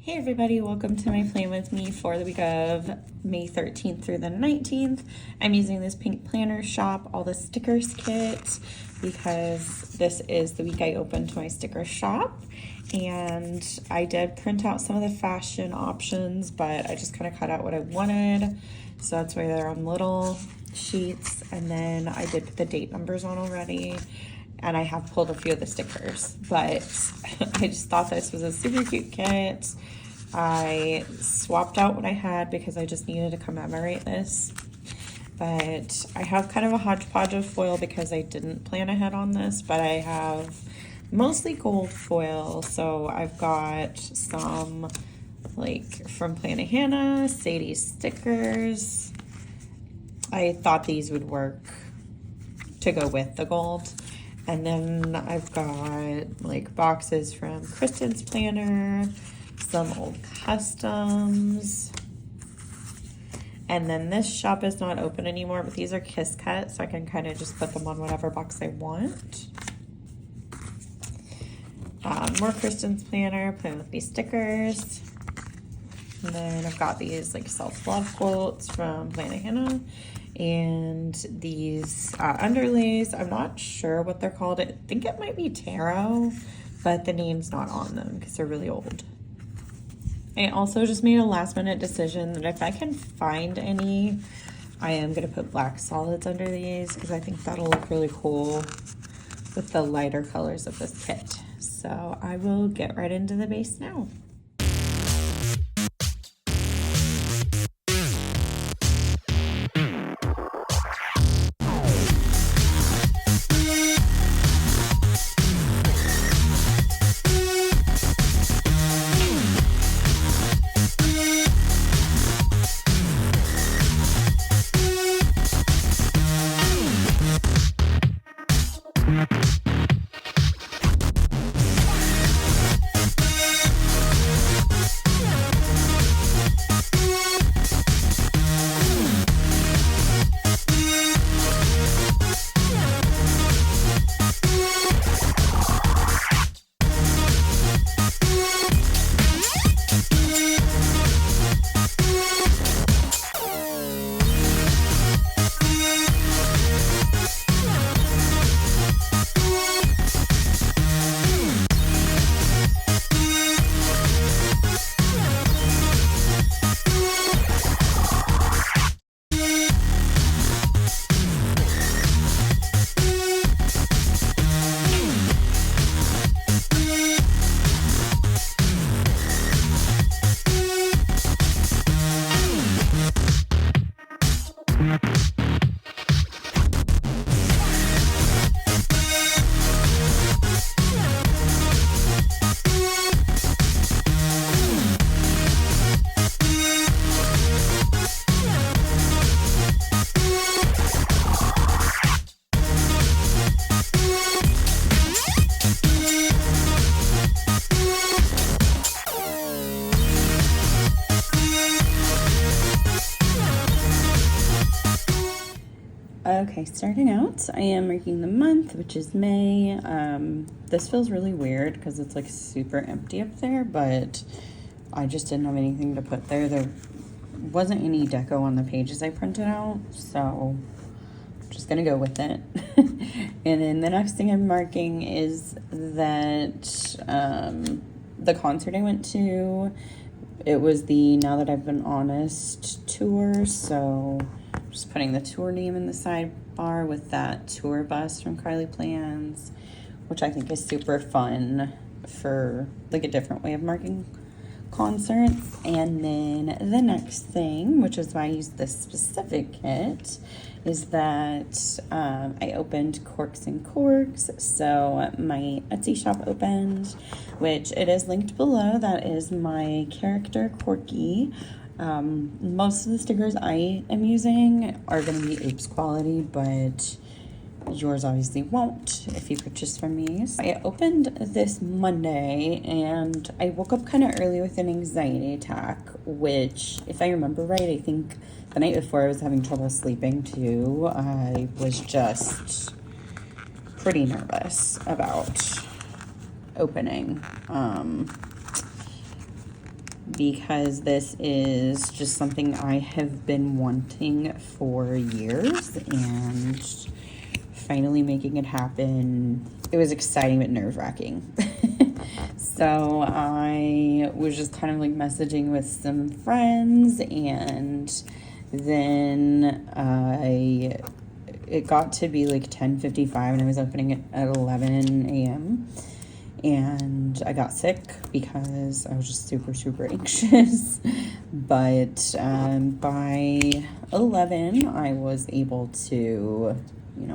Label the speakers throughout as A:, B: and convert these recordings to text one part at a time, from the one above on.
A: Hey everybody, welcome to my plan with me for the week of May 13th through the 19th. I'm using this pink planner shop, all the stickers kit, because this is the week I opened my sticker shop. And I did print out some of the fashion options, but I just kind of cut out what I wanted. So that's why they're on little sheets. And then I did put the date numbers on already. And I have pulled a few of the stickers, but I just thought this was a super cute kit. I swapped out what I had because I just needed to commemorate this. But I have kind of a hodgepodge of foil because I didn't plan ahead on this, but I have mostly gold foil. So I've got some like from Planet Hannah, Sadie's stickers. I thought these would work to go with the gold. And then I've got like boxes from Kristen's planner, some old customs. And then this shop is not open anymore, but these are kiss cut, so I can kind of just put them on whatever box I want. More Kristen's planner, playing with these stickers. And then I've got these like self-love quotes from Planet Hannah. And these underlays, I'm not sure what they're called. I think it might be tarot, but the name's not on them because they're really old. I also just made a last minute decision that if I can find any, I am going to put black solids under these because I think that'll look really cool with the lighter colors of this kit. So I will get right into the base now. Okay, starting out, I am marking the month, which is May. This feels really weird because it's like super empty up there, but I just didn't have anything to put there. There wasn't any deco on the pages I printed out, so I'm just gonna go with it. And then the next thing I'm marking is that the concert I went to, it was the Now That I've Been Honest tour, so just putting the tour name in the sidebar with that tour bus from Carly Plans, which I think is super fun for like a different way of marking concerts. And then the next thing, which is why I used this specific kit, is that I opened Corks and Corgs. So my Etsy shop opened, which it is linked below. That is my character Corky. Most of the stickers I am using are going to be Oops quality, but yours obviously won't if you purchase from me. So I opened this Monday and I woke up kind of early with an anxiety attack, which, if I remember right, I think the night before I was having trouble sleeping too. I was just pretty nervous about opening. because this is just something I have been wanting for years, and finally making it happen. It was exciting but nerve-wracking. So I was just kind of like messaging with some friends, and then it got to be like 10:55 and I was opening it at 11 a.m. and I got sick because I was just super, super anxious. But by 11, I was able to,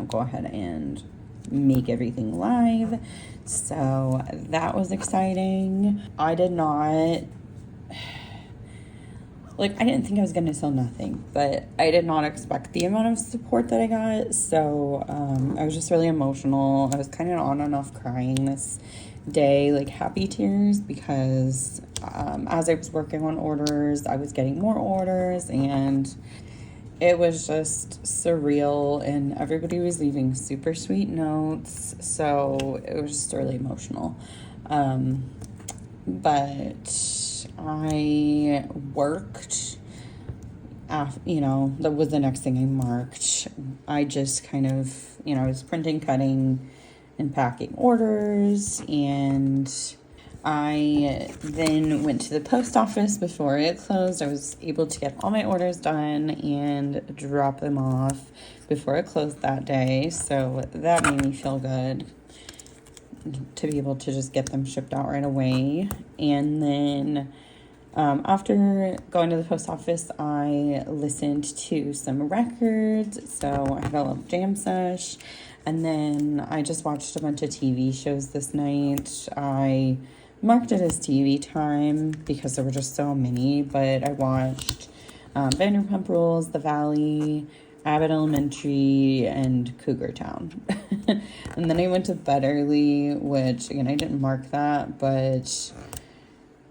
A: go ahead and make everything live. So that was exciting. I didn't think I was going to sell nothing, but I did not expect the amount of support that I got. So I was just really emotional. I was kind of on and off crying this day, like happy tears, because as I was working on orders, I was getting more orders, and it was just surreal, and everybody was leaving super sweet notes. So it was just really emotional. But I worked, that was the next thing I marked. I just kind of, I was printing, cutting, and packing orders, and I then went to the post office before it closed. I was able to get all my orders done and drop them off before it closed that day, so that made me feel good to be able to just get them shipped out right away. And then after going to the post office, I listened to some records. So I had a little jam sesh, and then I just watched a bunch of TV shows this night. I marked it as TV time because there were just so many, but I watched Vanderpump Rules, The Valley, Abbott Elementary, and Cougar Town. And then I went to bed early, which, again, I didn't mark that, but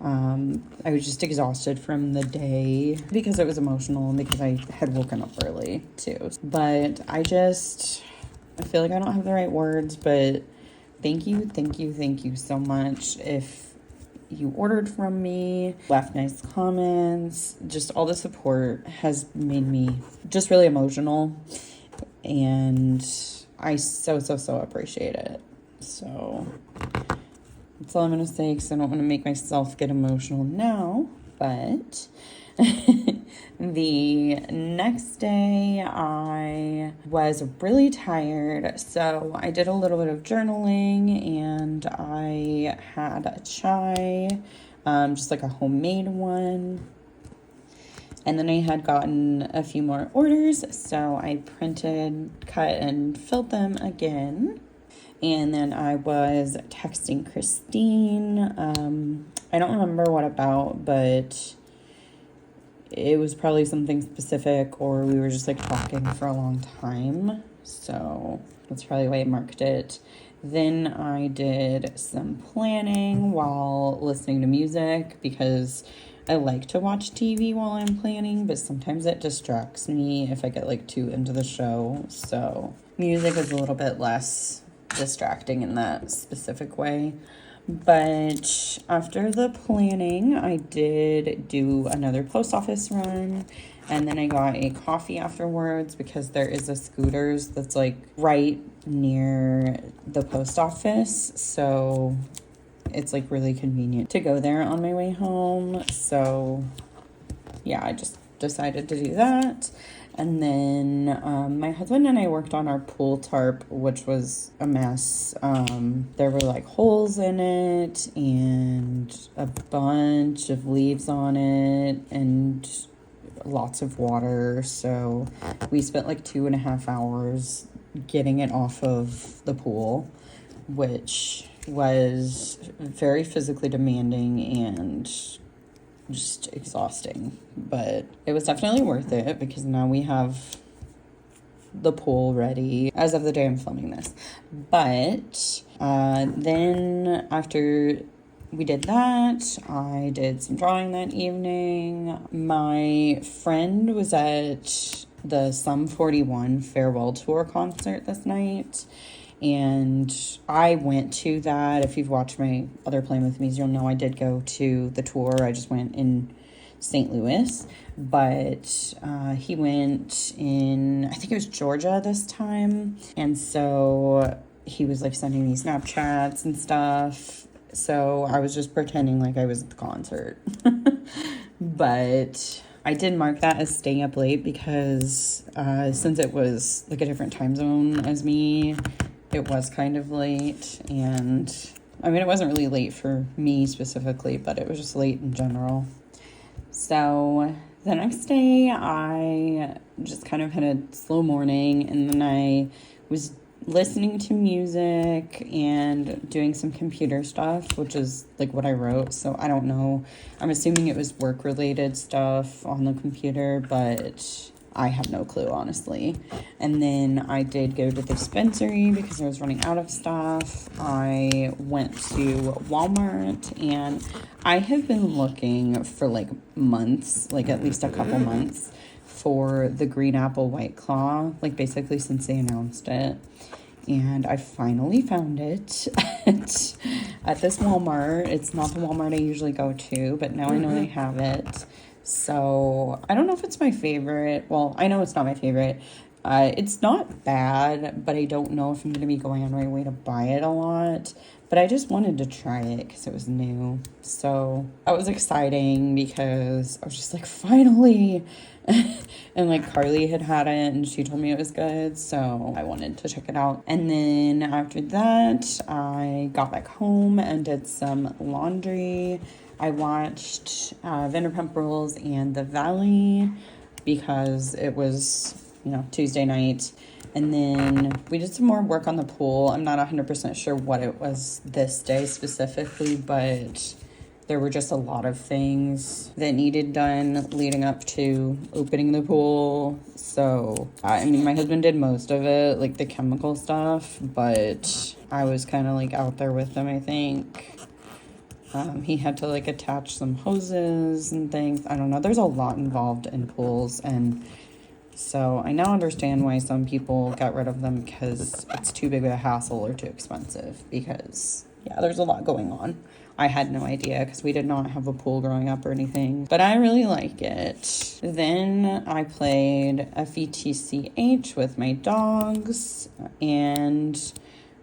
A: I was just exhausted from the day because it was emotional and because I had woken up early, too. But I feel like I don't have the right words, but thank you so much. If you ordered from me, left nice comments, just all the support has made me just really emotional, and I so appreciate it. So that's all I'm going to say, because I don't want to make myself get emotional now. But the next day I was really tired, so I did a little bit of journaling, and I had a chai, just like a homemade one. And then I had gotten a few more orders, so I printed, cut, and filled them again. And then I was texting Christine. I don't remember what about, but it was probably something specific, or we were just like talking for a long time. So that's probably why I marked it. Then I did some planning while listening to music, because I like to watch TV while I'm planning, but sometimes it distracts me if I get like too into the show. So music is a little bit less distracting in that specific way. But after the planning, I did do another post office run, and then I got a coffee afterwards, because there is a Scooters that's like right near the post office, so it's like really convenient to go there on my way home. So yeah, I just decided to do that. And then my husband and I worked on our pool tarp, which was a mess. There were like holes in it and a bunch of leaves on it and lots of water. So we spent like 2.5 hours getting it off of the pool, which was very physically demanding and just exhausting, but it was definitely worth it, because now we have the pool ready as of the day I'm filming this. But then after we did that, I did some drawing that evening. My friend was at the Sum 41 farewell tour concert this night, And I went to that. If you've watched my other Playing With Me's, you'll know I did go to the tour. I just went in St. Louis, but he went in, I think it was Georgia this time. And so he was like sending me Snapchats and stuff. So I was just pretending like I was at the concert. But I did mark that as staying up late because since it was like a different time zone as me, it was kind of late. And I mean, it wasn't really late for me specifically, but it was just late in general. So the next day I just kind of had a slow morning, and then I was listening to music and doing some computer stuff, which is like what I wrote. So I don't know. I'm assuming it was work related stuff on the computer, but I have no clue, honestly. And then I did go to the dispensary because I was running out of stuff. I went to Walmart, and I have been looking for like months, like at least a couple months, for the green apple White Claw, like basically since they announced it. And I finally found it at this Walmart. It's not the Walmart I usually go to, but now I know they have it. So I don't know if it's my favorite. Well, I know it's not my favorite. It's not bad, but I don't know if I'm going to be going on my way to buy it a lot. But I just wanted to try it because it was new. So that was exciting because I was just like, finally. And like Carly had it and she told me it was good. So I wanted to check it out. And then after that, I got back home and did some laundry. I watched Vanderpump Rules and The Valley because it was, Tuesday night. And then we did some more work on the pool. I'm not 100% sure what it was this day specifically, but there were just a lot of things that needed done leading up to opening the pool. So, I mean, my husband did most of it, like the chemical stuff, but I was kind of like out there with him, I think. He had to like attach some hoses and things. I don't know. There's a lot involved in pools, and so I now understand why some people got rid of them because it's too big of a hassle or too expensive because, yeah, there's a lot going on. I had no idea because we did not have a pool growing up or anything, but I really like it. Then I played FETCH with my dogs, and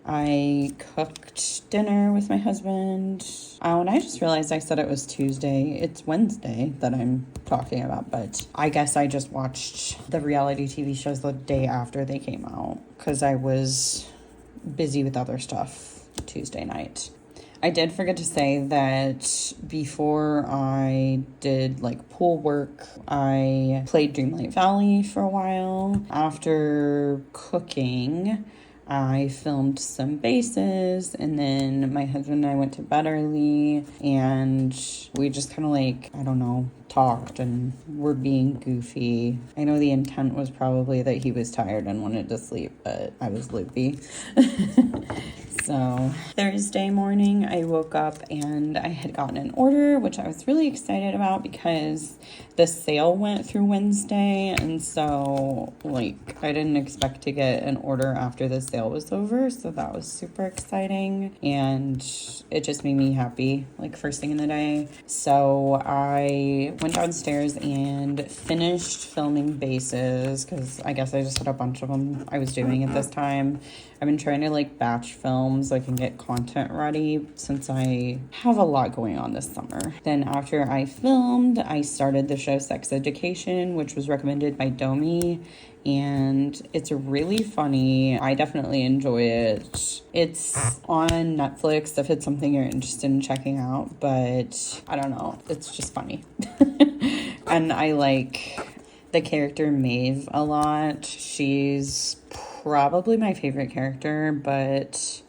A: I cooked dinner with my husband. Oh, and I just realized I said it was Tuesday. It's Wednesday that I'm talking about, but I guess I just watched the reality TV shows the day after they came out because I was busy with other stuff Tuesday night. I did forget to say that before I did like pool work, I played Dreamlight Valley for a while. After cooking, I filmed some bases, and then my husband and I went to bed early, and we just kind of like, I don't know, talked and were being goofy. I know the intent was probably that he was tired and wanted to sleep, but I was loopy. So Thursday morning, I woke up and I had gotten an order, which I was really excited about because the sale went through Wednesday. And so like I didn't expect to get an order after the sale was over. So that was super exciting. And it just made me happy, like first thing in the day. So I went downstairs and finished filming bases because I guess I just had a bunch of them I was doing at this time. I've been trying to like batch film so I can get content ready since I have a lot going on this summer. Then after I filmed, I started the show Sex Education, which was recommended by Domi, and it's really funny. I definitely enjoy it. It's on Netflix if it's something you're interested in checking out, but I don't know, it's just funny. And I like the character Maeve a lot. She's probably my favorite character, but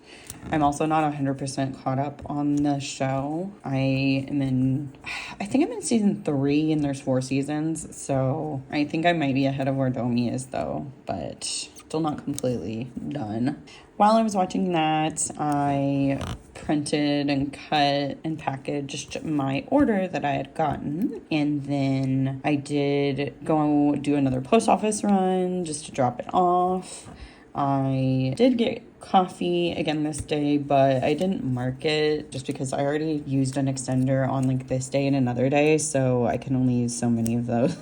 A: I'm also not 100% caught up on the show. I think I'm in season 3 and there's 4 seasons, so I think I might be ahead of where Domi is though, but still not completely done. While I was watching that, I printed and cut and packaged my order that I had gotten. And then I did go do another post office run just to drop it off. I did get coffee again this day, but I didn't mark it just because I already used an extender on like this day and another day, so I can only use so many of those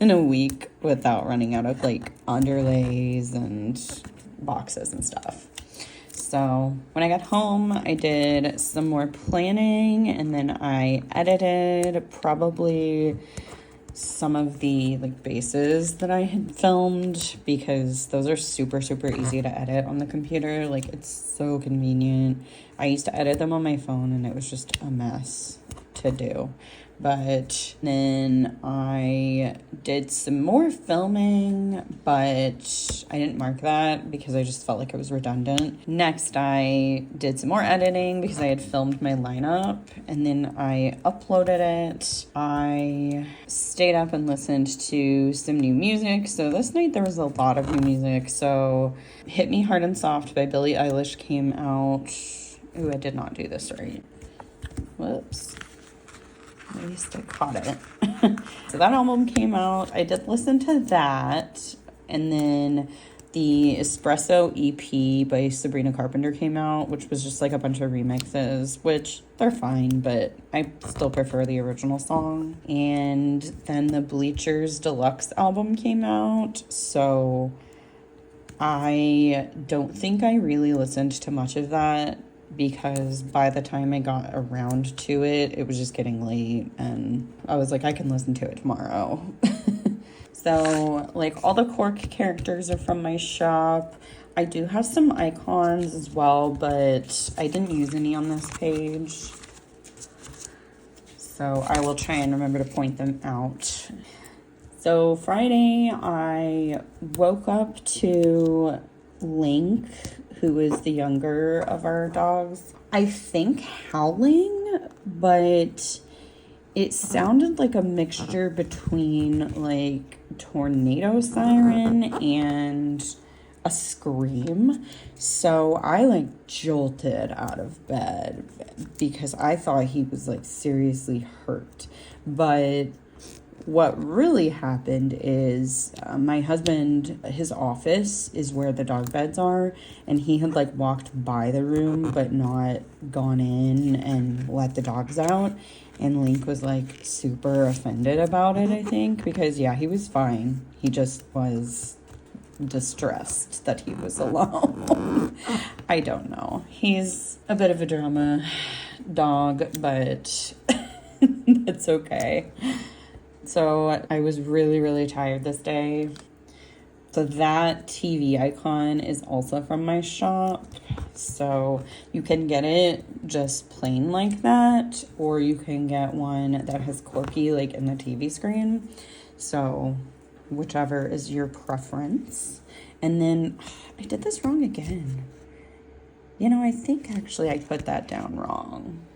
A: in a week without running out of like underlays and boxes and stuff. So when I got home, I did some more planning, and then I edited probably some of the like bases that I had filmed, because those are super easy to edit on the computer. Like, it's so convenient. I used to edit them on my phone and it was just a mess to do. But then I did some more filming, but I didn't mark that because I just felt like it was redundant. Next, I did some more editing because I had filmed my lineup, and then I uploaded it. I stayed up and listened to some new music. So this night there was a lot of new music. So Hit Me Hard and Soft by Billie Eilish came out. Ooh, I did not do this right. Whoops. At least I caught it. So that album came out. I did listen to that. And then the Espresso EP by Sabrina Carpenter came out, which was just like a bunch of remixes, which they're fine, but I still prefer the original song. And then the Bleachers Deluxe album came out. So I don't think I really listened to much of that, because by the time I got around to it, it was just getting late, and I was like, I can listen to it tomorrow. So, like, all the Cork characters are from my shop. I do have some icons as well, but I didn't use any on this page, so I will try and remember to point them out. So Friday, I woke up to Link, who is the younger of our dogs, I think howling, but it sounded like a mixture between like tornado siren and a scream. So I like jolted out of bed because I thought he was like seriously hurt. But what really happened is my husband, his office is where the dog beds are, and he had like walked by the room but not gone in and let the dogs out, and Link was like super offended about it, I think, because yeah, he was fine. He just was distressed that he was alone. I don't know. He's a bit of a drama dog, but it's okay. So I was really tired this day. So that TV icon is also from my shop. So you can get it just plain like that, or you can get one that has Corky like in the TV screen. So whichever is your preference. And then I did this wrong again. You know, I think actually I put that down wrong.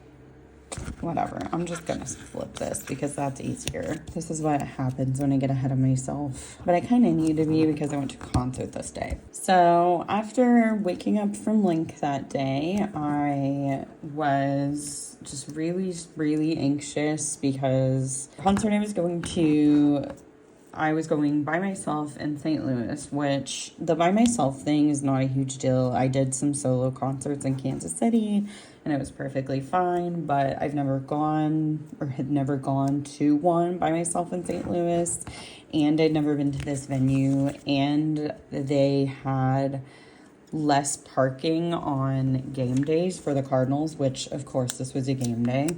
A: Whatever, I'm just gonna flip this because that's easier. This is what happens when I get ahead of myself. But I kind of need to be because I went to a concert this day. So after waking up from Link that day, I was just really anxious because the concert I was going by myself in St. Louis, which the by myself thing is not a huge deal. I did some solo concerts in Kansas City and it was perfectly fine, but I've never gone or had never gone to one by myself in St. Louis, and I'd never been to this venue, and they had less parking on game days for the Cardinals, which of course this was a game day.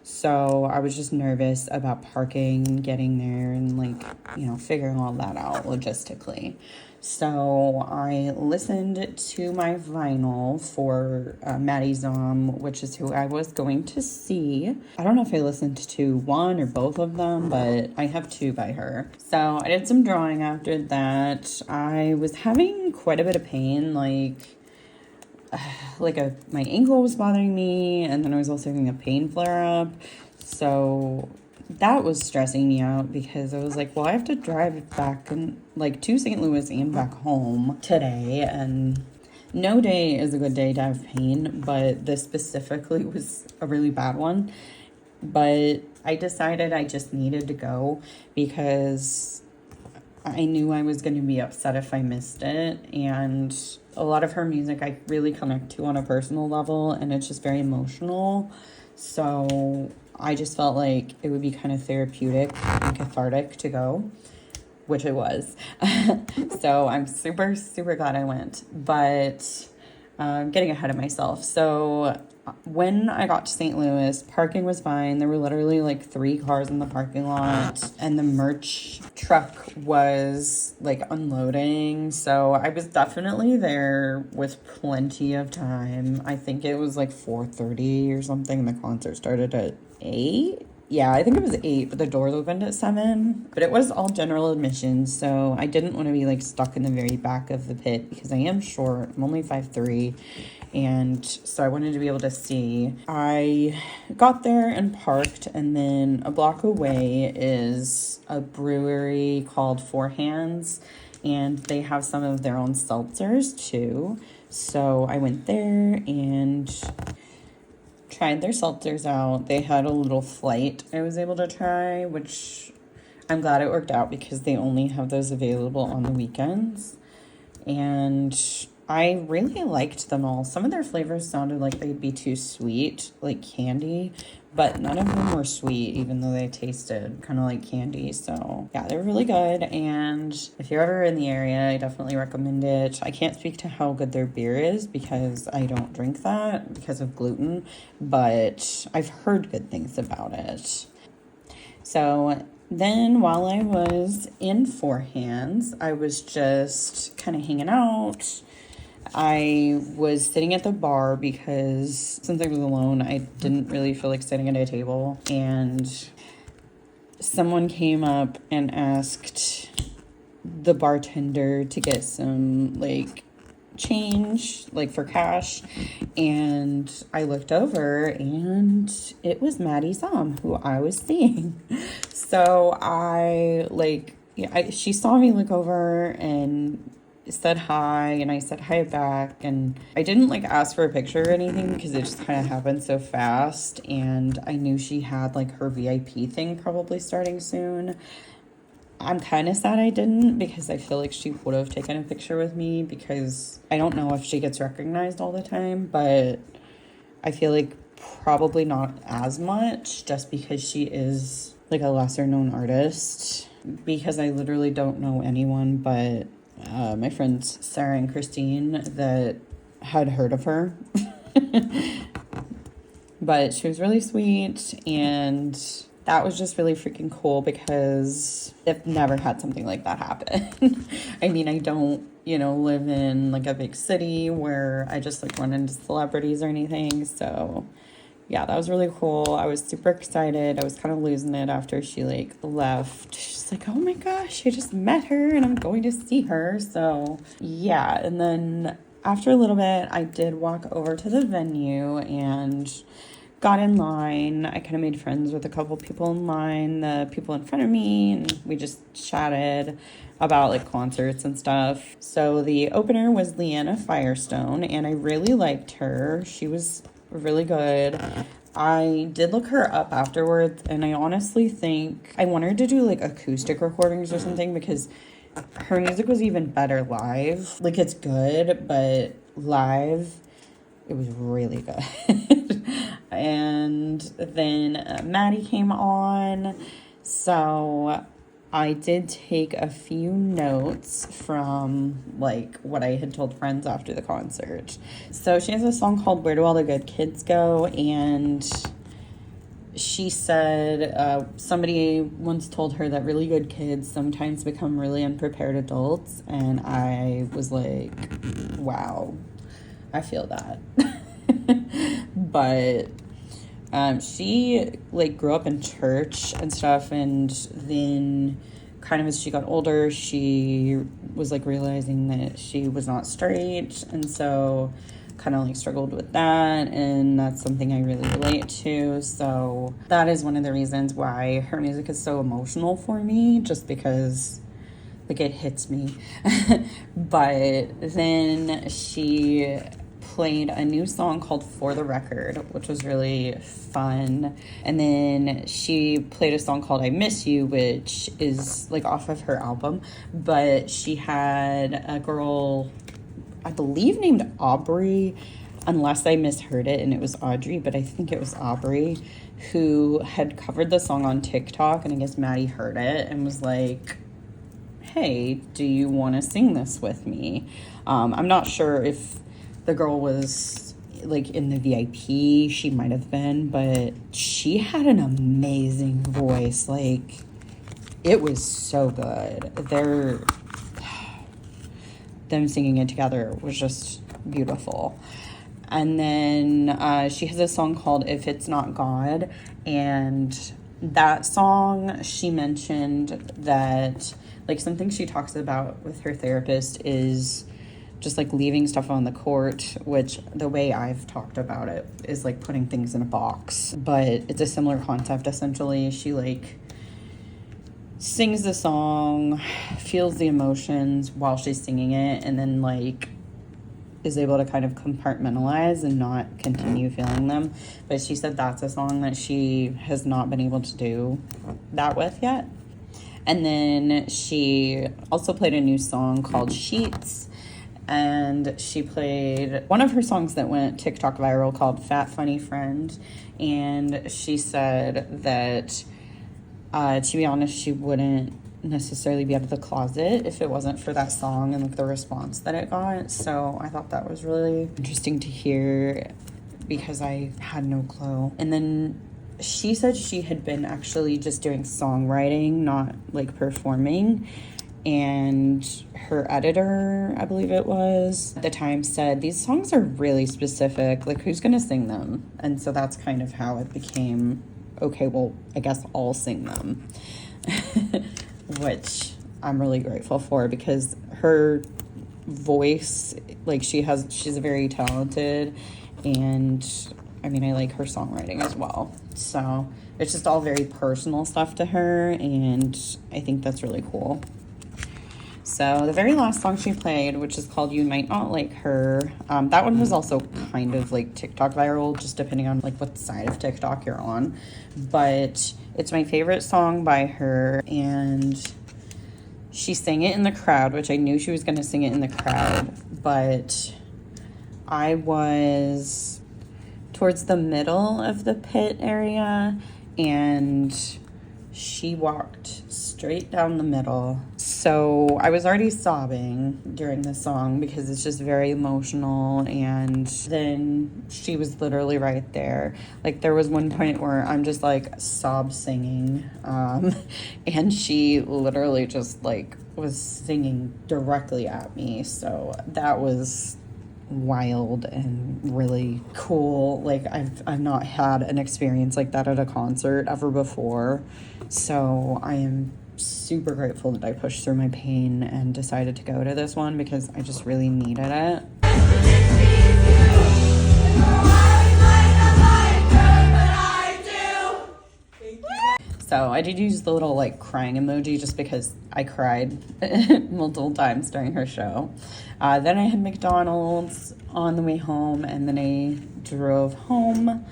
A: So I was just nervous about parking, getting there, and like, you know, figuring all that out logistically. So I listened to my vinyl for Maddie Zom, which is who I was going to see. I don't know if I listened to one or both of them, but I have two by her. So I did some drawing after that. I was having quite a bit of pain, my ankle was bothering me, and then I was also having a pain flare up. So that was stressing me out because I was like, well, I have to drive back and to St. Louis and back home today, and no day is a good day to have pain, but this specifically was a really bad one. But I decided I just needed to go because I knew I was going to be upset if I missed it. And a lot of her music I really connect to on a personal level, and it's just very emotional. So I just felt like it would be kind of therapeutic and cathartic to go, which it was. So I'm super, super glad I went. But getting ahead of myself. So when I got to St. Louis, parking was fine. There were literally like 3 cars in the parking lot, and the merch truck was like unloading. So I was definitely there with plenty of time. I think it was like 4:30 or something. The concert started at 8. Yeah, I think it was 8, but the doors opened at 7. But it was all general admission, so I didn't want to be like stuck in the very back of the pit because I am short. I'm only 5'3", and so I wanted to be able to see. I got there and parked, and then a block away is a brewery called Four Hands, and they have some of their own seltzers too. So I went there and tried their seltzers out. They had a little flight I was able to try, which I'm glad it worked out because they only have those available on the weekends. And I really liked them all. Some of their flavors sounded like they'd be too sweet, like candy, but none of them were sweet, even though they tasted kind of like candy. So yeah, they were really good. And if you're ever in the area, I definitely recommend it. I can't speak to how good their beer is because I don't drink that because of gluten, but I've heard good things about it. So then while I was in Four Hands, I was just kind of hanging out. I was sitting at the bar because since I was alone, I didn't really feel like sitting at a table. And someone came up and asked the bartender to get some like change, like for cash. And I looked over and it was Maddie Som, who I was seeing. So she saw me look over and said hi, and I said hi back, and I didn't like ask for a picture or anything because it just kind of happened so fast, and I knew she had like her VIP thing probably starting soon. I'm kind of sad I didn't because I feel like she would have taken a picture with me because I don't know if she gets recognized all the time, but I feel like probably not as much just because she is like a lesser known artist, because I literally don't know anyone but my friends Sarah and Christine that had heard of her. But she was really sweet, and that was just really freaking cool because I've never had something like that happen. I mean, I don't, live in like a big city where I just like run into celebrities or anything. So yeah, that was really cool. I was super excited. I was kind of losing it after she like left. She's like, oh my gosh, I just met her and I'm going to see her. So yeah, and then after a little bit, I did walk over to the venue and got in line. I kind of made friends with a couple people in line, the people in front of me, and we just chatted about like concerts and stuff. So the opener was Leanna Firestone, and I really liked her. She was really good. I did look her up afterwards, and I honestly think I want her to do like acoustic recordings or something because her music was even better live. Like, it's good, but live it was really good. And then Maddie came on, so I did take a few notes from like what I had told friends after the concert. So she has a song called Where Do All the Good Kids Go? And she said somebody once told her that really good kids sometimes become really unprepared adults. And I was like, wow, I feel that. But she like grew up in church and stuff, and then kind of as she got older, she was like realizing that she was not straight, and so kind of like struggled with that, and that's something I really relate to. So that is one of the reasons why her music is so emotional for me, just because like it hits me. But then she played a new song called For the Record, which was really fun. And then she played a song called I Miss You, which is like off of her album. But she had a girl, I believe named Aubrey, unless I misheard it and it was Audrey, but I think it was Aubrey, who had covered the song on TikTok. And I guess Maddie heard it and was like, hey, do you want to sing this with me? I'm not sure if the girl was like in the VIP. She might have been, but she had an amazing voice. Like, it was so good. Them singing it together was just beautiful. And then she has a song called If It's Not God, and that song, she mentioned that like something she talks about with her therapist is just like leaving stuff on the court, which the way I've talked about it is like putting things in a box, but it's a similar concept. Essentially, she like sings the song, feels the emotions while she's singing it, and then like is able to kind of compartmentalize and not continue feeling them. But she said that's a song that she has not been able to do that with yet. And then she also played a new song called Sheets, and she played one of her songs that went TikTok viral called Fat Funny Friend. And she said that to be honest, she wouldn't necessarily be out of the closet if it wasn't for that song and like the response that it got. So I thought that was really interesting to hear because I had no clue. And then she said she had been actually just doing songwriting, not like performing. And her editor, I believe it was, at the time said, these songs are really specific. Like, who's going to sing them? And so that's kind of how it became, okay, well, I guess I'll sing them. Which I'm really grateful for because her voice, like she's very talented, and I mean, I like her songwriting as well. So it's just all very personal stuff to her, and I think that's really cool. So the very last song she played, which is called You Might Not Like Her, that one was also kind of like TikTok viral, just depending on like what side of TikTok you're on. But it's my favorite song by her, and she sang it in the crowd, which I knew she was going to sing it in the crowd, but I was towards the middle of the pit area, and she walked straight down the middle. So I was already sobbing during the song because it's just very emotional, and then she was literally right there. Like, there was one point where I'm just like sob singing, and she literally just like was singing directly at me. So that was wild and really cool. Like, I've not had an experience like that at a concert ever before, so I am super grateful that I pushed through my pain and decided to go to this one because I just really needed it. So I did use the little like crying emoji just because I cried multiple times during her show. Then I had McDonald's on the way home, and then I drove home.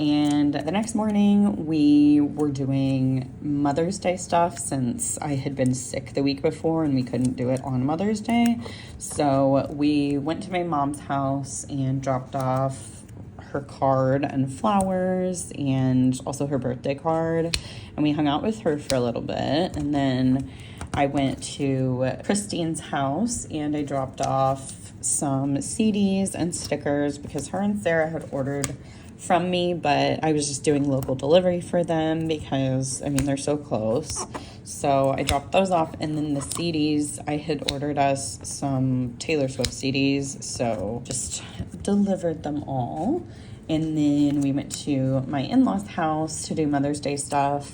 A: And the next morning we were doing Mother's Day stuff since I had been sick the week before and we couldn't do it on Mother's Day. So we went to my mom's house and dropped off her card and flowers and also her birthday card, and we hung out with her for a little bit. And then I went to Christine's house and I dropped off some CDs and stickers because her and Sarah had ordered from me, but I was just doing local delivery for them because, I mean, they're so close. So I dropped those off, and then the CDs, I had ordered us some Taylor Swift CDs, so just delivered them all. And then we went to my in-laws' house to do Mother's Day stuff.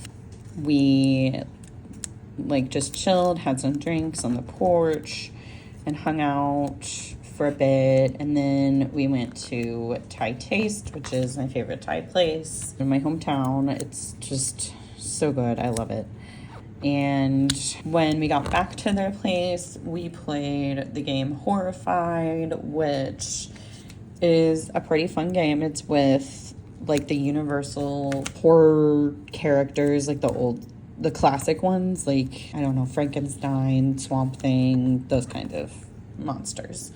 A: We like just chilled, had some drinks on the porch, and hung out for a bit. And then we went to Thai Taste, which is my favorite Thai place in my hometown. It's just so good. I love it. And when we got back to their place, we played the game Horrified, which It is a pretty fun game. It's with like the universal horror characters, like the classic ones, like, I don't know, Frankenstein, Swamp Thing, those kinds of monsters.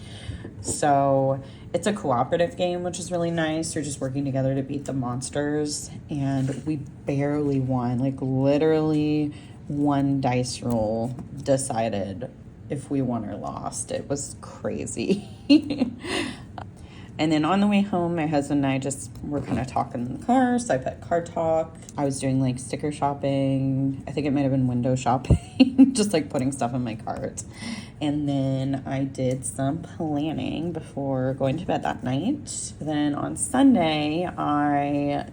A: So it's a cooperative game, which is really nice. You're just working together to beat the monsters. And we barely won. Like, literally one dice roll decided if we won or lost. It was crazy. And then on the way home, my husband and I just were kind of talking in the car. So I put car talk. I was doing like sticker shopping. I think it might have been window shopping, just like putting stuff in my cart. And then I did some planning before going to bed that night. Then on Sunday, I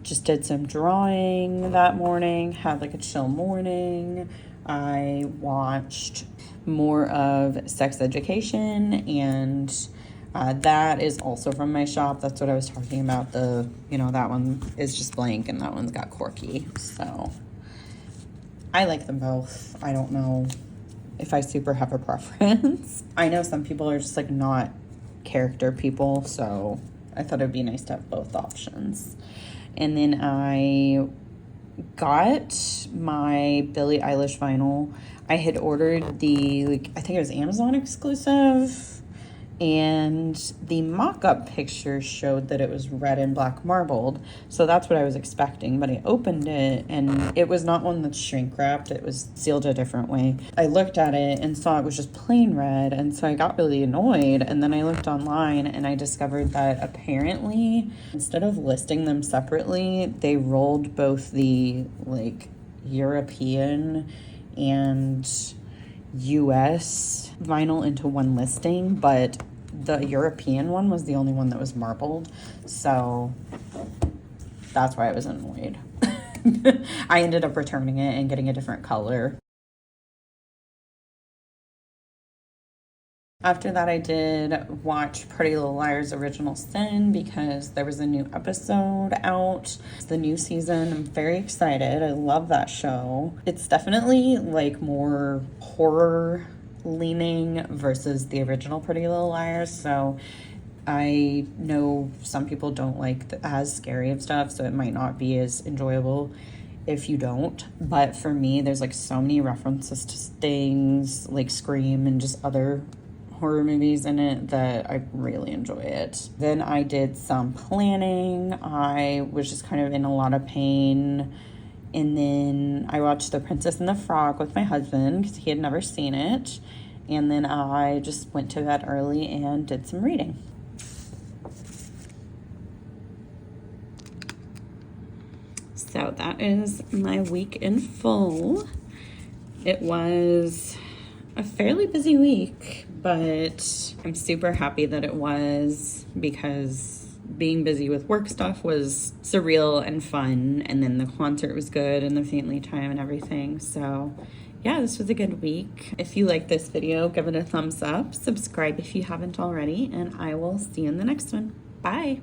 A: just did some drawing that morning, had like a chill morning. I watched more of Sex Education, and that is also from my shop. That's what I was talking about. That one is just blank and that one's got Corky. So I like them both. I don't know if I super have a preference. I know some people are just like not character people, so I thought it'd be nice to have both options. And then I got my Billie Eilish vinyl. I had ordered I think it was Amazon exclusive, and the mock-up picture showed that it was red and black marbled, so that's what I was expecting. But I opened it and it was not one that's shrink wrapped. It was sealed a different way. I looked at it and saw it was just plain red, and so I got really annoyed. And then I looked online and I discovered that apparently instead of listing them separately, they rolled both the like European and US vinyl into one listing, but the European one was the only one that was marbled, so that's why I was annoyed. I ended up returning it and getting a different color. After that, I did watch Pretty Little Liars Original Sin because there was a new episode out. It's the new season. I'm very excited. I love that show. It's definitely like more horror leaning versus the original Pretty Little Liars. So I know some people don't like as scary of stuff, so it might not be as enjoyable if you don't. But for me, there's like so many references to things like Scream and just other horror movies in it that I really enjoy it. Then I did some planning. I was just kind of in a lot of pain. And then I watched The Princess and the Frog with my husband because he had never seen it. And then I just went to bed early and did some reading. So that is my week in full. It was a fairly busy week, but I'm super happy that it was, because being busy with work stuff was surreal and fun, and then the concert was good and the family time and everything. So yeah, this was a good week. If you like this video, give it a thumbs up, subscribe if you haven't already, and I will see you in the next one. Bye.